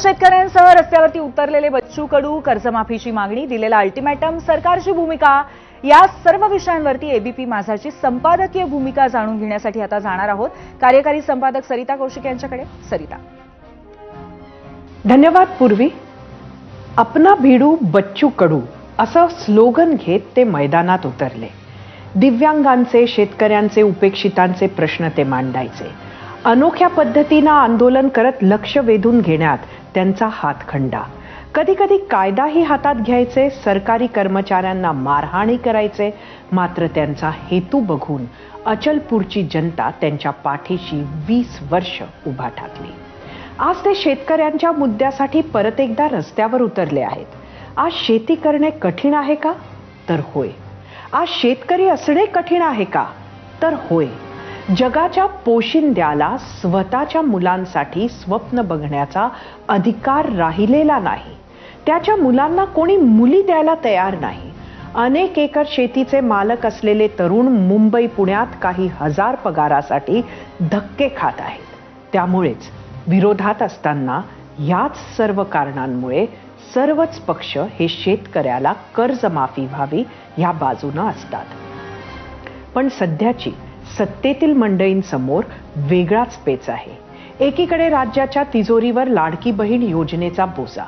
शेतकऱ्यांसह रस्त्यावरती उतरलेले बच्चू कडू, कर्जमाफीची मागणी, दिलेला अल्टिमेटम, सरकारची भूमिका, या सर्व विषयांवरती एबीपी माझाची संपादकीय भूमिका जाणून घेण्यासाठी आता जाणार आहोत कार्यकारी संपादक सरिता कौशिक यांच्याकडे. सरिता. धन्यवाद पूर्वी. अपना भिडू बच्चू कडू असं स्लोगन घेत ते मैदानात उतरले. दिव्यांगांचे, शेतकऱ्यांचे, उपेक्षितांचे प्रश्न ते मांडायचे. अनोख्या पद्धतीनं आंदोलन करत लक्ष वेधून घेण्यात त्यांचा हातखंडा. कधी कधी कायदाही हातात घ्यायचे, सरकारी कर्मचाऱ्यांना मारहाणी करायचे. मात्र त्यांचा हेतू बघून अचलपूरची जनता त्यांच्या पाठीशी 20 वर्ष उभा ठाकली. आज ते शेतकऱ्यांच्या मुद्द्यासाठी परत एकदा रस्त्यावर उतरले आहेत. आज शेती करणे कठीण आहे का? तर होय. आज शेतकरी असणे कठीण आहे का? तर होय. जगाच्या पोशिंद्याला स्वतःच्या मुलांसाठी स्वप्न बघण्याचा अधिकार राहिलेला नाही. त्याच्या मुलांना कोणी मुली द्यायला तयार नाही. अनेक एकर शेतीचे मालक असलेले तरुण मुंबई, पुण्यात काही हजार पगारासाठी धक्के खात आहेत. त्यामुळेच विरोधात असताना याच सर्व कारणांमुळे सर्वच पक्ष हे शेतकऱ्याला कर्जमाफी व्हावी या बाजूने असतात. पण सध्याची सत्तेतील मंडळींसमोर वेगळाच पेच आहे. एकीकडे राज्याच्या तिजोरीवर लाडकी बहीण योजनेचा बोजा,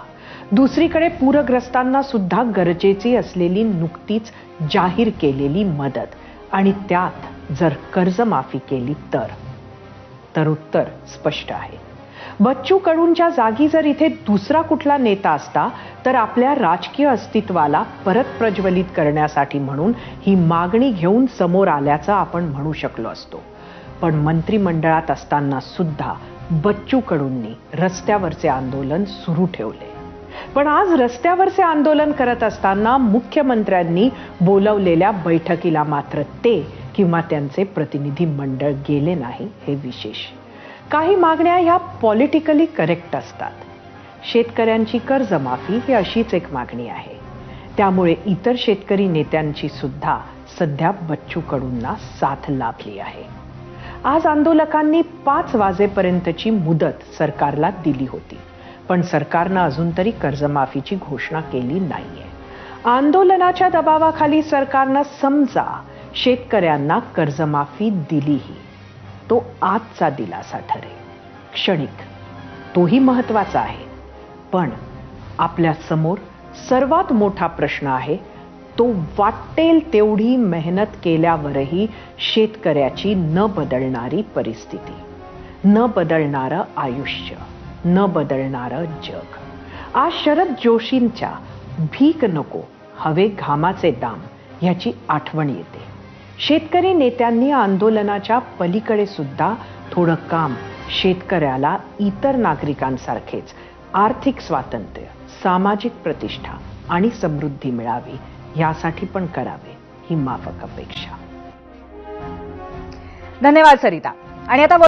दुसरीकडे पूरग्रस्तांना सुद्धा गरजेची असलेली नुकतीच जाहीर केलेली मदत, आणि त्यात जर कर्जमाफी केली तर उत्तर स्पष्ट आहे. बच्चू कडूंच्या जागी जर इथे दुसरा कुठला नेता असता तर आपल्या राजकीय अस्तित्वाला परत प्रज्वलित करण्यासाठी म्हणून ही मागणी घेऊन समोर आल्याचं आपण म्हणू शकलो असतो. पण मंत्रिमंडळात असताना सुद्धा बच्चू कडूंनी रस्त्यावरचे आंदोलन सुरू ठेवले. पण आज रस्त्यावरचे आंदोलन करत असताना मुख्यमंत्र्यांनी बोलवलेल्या बैठकीला मात्र ते किंवा त्यांचे प्रतिनिधी मंडळ गेले नाही, हे विशेष. काही मागण्या ह्या पॉलिटिकली करेक्ट असतात. शेतकऱ्यांची कर्जमाफी ही अशीच एक मागणी आहे. त्यामुळे इतर शेतकरी नेत्यांची सुद्धा सध्या बच्चू कडूंना साथ लाभली आहे. आज आंदोलकांनी 5 वाजेपर्यंतची मुदत सरकारला दिली होती, पण सरकारनं अजून तरी कर्जमाफीची घोषणा केली नाहीये. आंदोलनाच्या दबावाखाली सरकारनं समजा शेतकऱ्यांना कर्जमाफी दिलीही, तो आजचा दिलासा ठरेल, क्षणिक. तोही महत्वाचा आहे. पण आपल्या समोर सर्वात मोठा प्रश्न आहे तो वाटेल तेवढी मेहनत केल्यावरही शेतकऱ्याची न बदलणारी परिस्थिती, न बदलणारं आयुष्य, न बदलणारं जग. आज शरद जोशींच्या भीक नको हवे घामाचे दाम ह्याची आठवण येते. शेतकरी नेत्यांनी आंदोलनाच्या पलीकडे सुद्धा थोडं काम शेतकऱ्याला इतर नागरिकांसारखेच आर्थिक स्वातंत्र्य, सामाजिक प्रतिष्ठा आणि समृद्धी मिळावी यासाठी पण करावे, ही माफक अपेक्षा. धन्यवाद सरिता. आणि आता